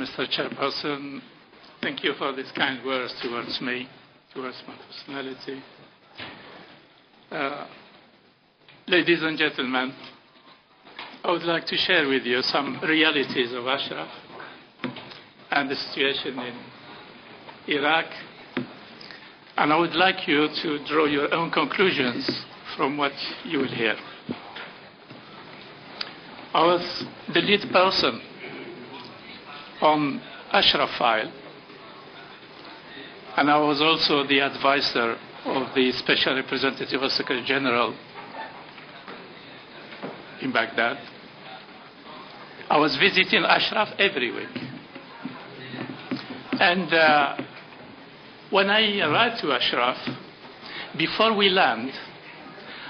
Mr. Chairperson. Thank you for these kind words towards me, towards my personality. Ladies and gentlemen, I would like to share with you some realities of Ashraf and the situation in Iraq. And I would like you to draw your own conclusions from what you will hear. I was the lead person on Ashraf file, and I was also the advisor of the Special Representative of Secretary General in Baghdad. I was visiting Ashraf every week. And when I arrived to Ashraf, before we land,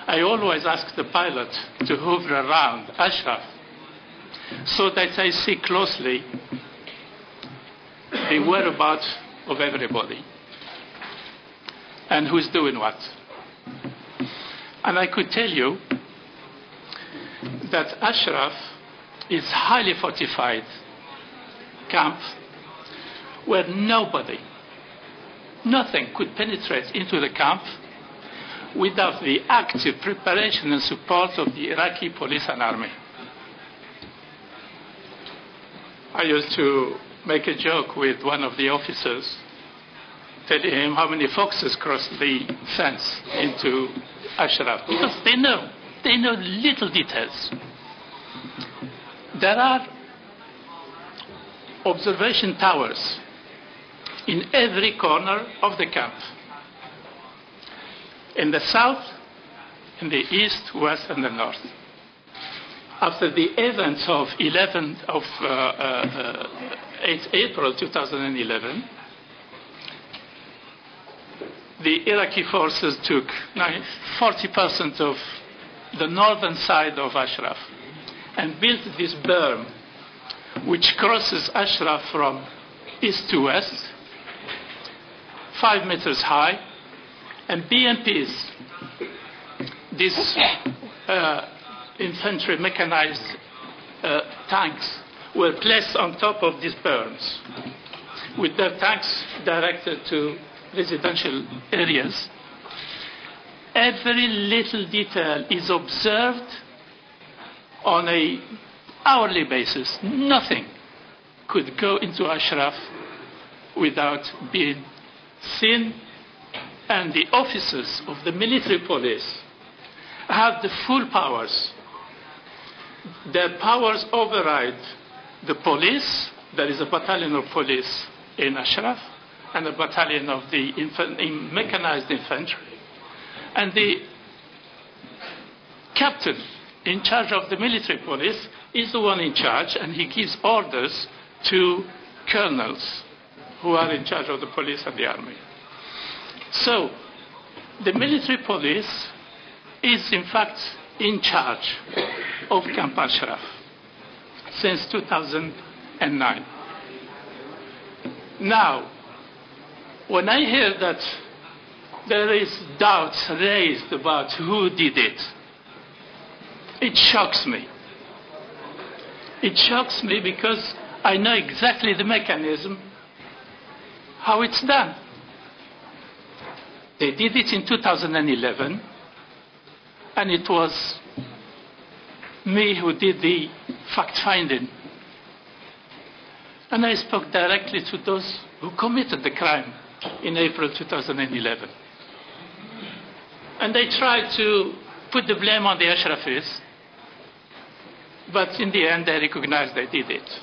I always ask the pilot to hover around Ashraf so that I see closely the whereabouts of everybody and who's doing what. And I could tell you that Ashraf is a highly fortified camp where nothing could penetrate into the camp without the active preparation and support of the Iraqi police and army. I used to make a joke with one of the officers, telling him how many foxes crossed the fence into Ashraf, because they know little details. There are observation towers in every corner of the camp. In the south, in the east, west, and the north. After the events of 8 April 2011, the Iraqi forces took 40% of the northern side of Ashraf and built this berm which crosses Ashraf from east to west, 5 meters high, and BMPs, these infantry mechanized tanks, were placed on top of these berms, with their tanks directed to residential areas. Every little detail is observed on an hourly basis. Nothing could go into Ashraf without being seen, and the officers of the military police have the full powers. Their powers override the police. There is a battalion of police in Ashraf and a battalion of the mechanized infantry. And the captain in charge of the military police is the one in charge, and he gives orders to colonels who are in charge of the police and the army. So the military police is in fact in charge of Camp Ashraf since 2009. Now, when I hear that there is doubts raised about who did it, it shocks me. It shocks me because I know exactly the mechanism, how it's done. They did it in 2011, and it was me who did the fact-finding. And I spoke directly to those who committed the crime in April 2011. And they tried to put the blame on the Ashrafis, but in the end they recognized they did it.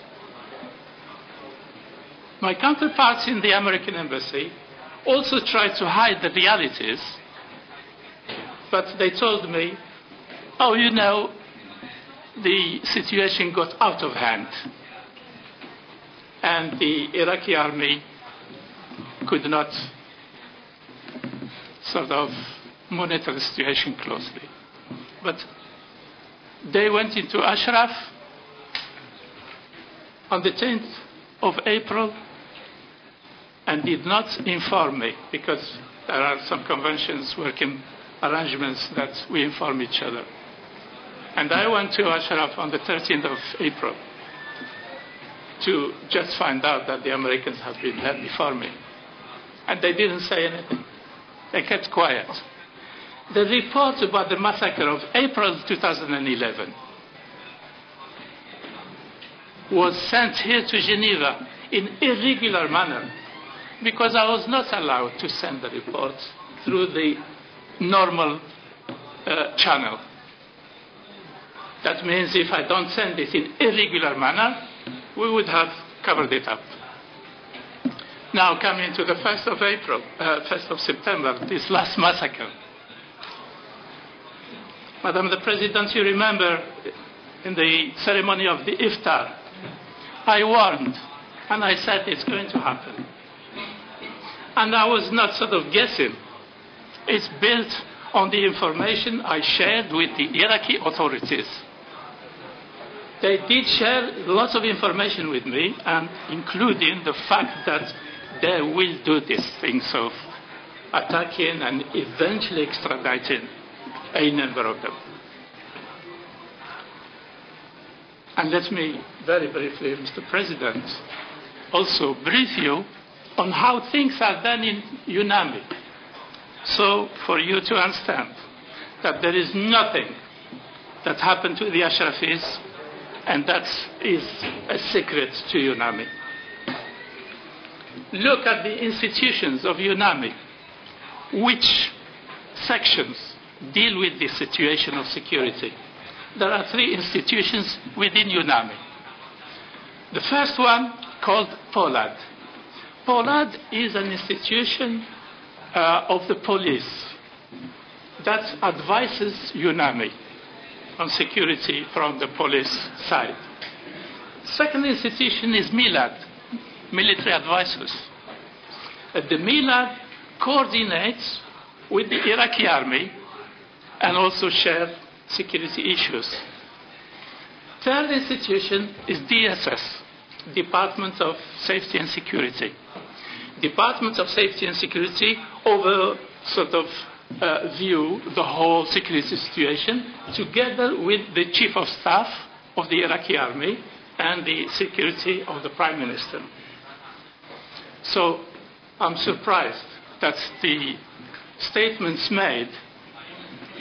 My counterparts in the American embassy also tried to hide the realities, but they told me, oh, you know, the situation got out of hand, and the Iraqi army could not sort of monitor the situation closely. But they went into Ashraf on the 10th of April and did not inform me, because there are some conventions, working arrangements that we inform each other. And I went to Ashraf on the 13th of April. to just find out that the Americans have been there before me. And they didn't say anything. They kept quiet. The report about the massacre of April 2011 was sent here to Geneva in irregular manner because I was not allowed to send the report through the normal channel. That means if I don't send it in irregular manner, we would have covered it up. Now coming to the 1st of September, this last massacre. Madam the President, you remember in the ceremony of the iftar, I warned and I said it's going to happen. And I was not sort of guessing. It's built on the information I shared with the Iraqi authorities. They did share lots of information with me, and including the fact that they will do these things of attacking and eventually extraditing a number of them. And let me very briefly, Mr. President, also brief you on how things are done in UNAMI. So for you to understand that there is nothing that happened to the Ashrafis, and that is a secret to UNAMI. Look at the institutions of UNAMI. Which sections deal with the situation of security? There are 3 institutions within UNAMI. The first one called POLAD. POLAD is an institution of the police that advises UNAMI on security from the police side. Second institution is MILAD, military advisors. The MILAD coordinates with the Iraqi army and also share security issues. Third institution is DSS, Department of Safety and Security. Department of Safety and Security over sort of view the whole security situation together with the Chief of Staff of the Iraqi army and the security of the Prime Minister. So I'm surprised that the statements made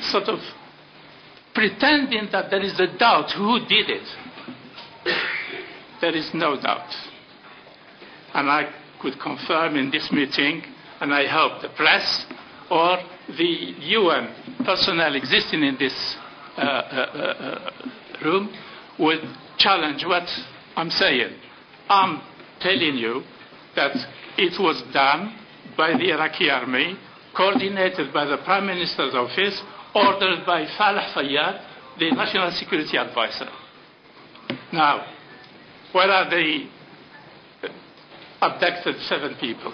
sort of pretending that there is a doubt who did it. There is no doubt. And I could confirm in this meeting, and I hope the press or the UN personnel existing in this room would challenge what I'm saying. I'm telling you that it was done by the Iraqi army, coordinated by the Prime Minister's office, ordered by Falah Fayyad, the National Security Advisor. Now, where are the abducted 7 people?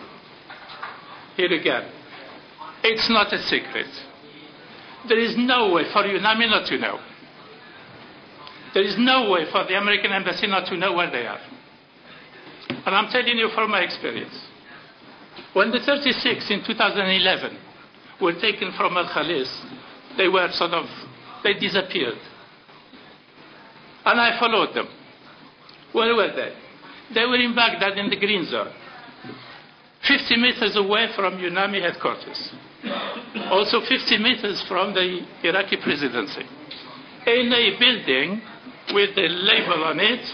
Here again, it's not a secret. There is no way for UNAMI not to know. There is no way for the American embassy not to know where they are. And I'm telling you from my experience. When the 36 in 2011 were taken from Al-Khalis, they disappeared. And I followed them. Where were they? They were in Baghdad in the Green Zone, 50 meters away from UNAMI headquarters. Also 50 meters from the Iraqi presidency. In a building with the label on it,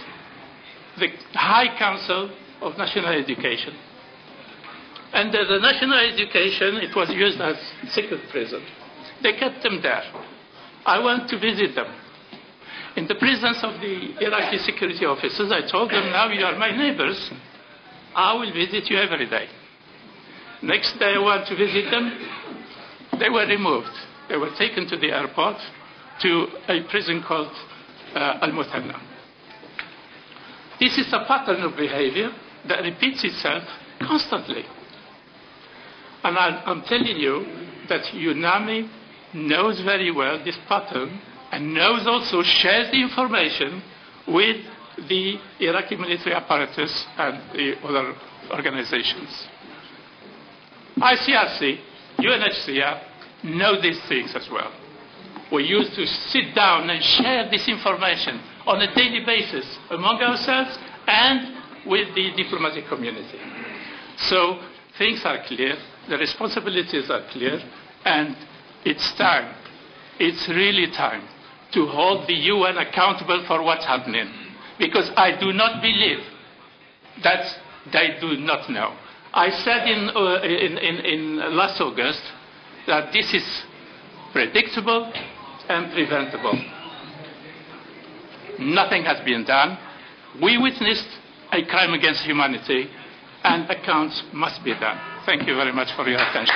the High Council of National Education. Under the National Education, it was used as secret prison. They kept them there. I went to visit them. In the presence of the Iraqi security officers, I told them, now you are my neighbors. I will visit you every day. Next day I went to visit them. They were removed. They were taken to the airport to a prison called Al-Muthanna. This is a pattern of behavior that repeats itself constantly. And I'm telling you that UNAMI knows very well this pattern and knows also, shares the information with the Iraqi military apparatus and the other organizations. ICRC, UNHCR know these things as well. We used to sit down and share this information on a daily basis among ourselves and with the diplomatic community. So things are clear, the responsibilities are clear, and it's time, it's really time to hold the UN accountable for what's happening. Because I do not believe that they do not know. I said in last August that this is predictable and preventable. Nothing has been done. We witnessed a crime against humanity, and accounts must be done. Thank you very much for your attention.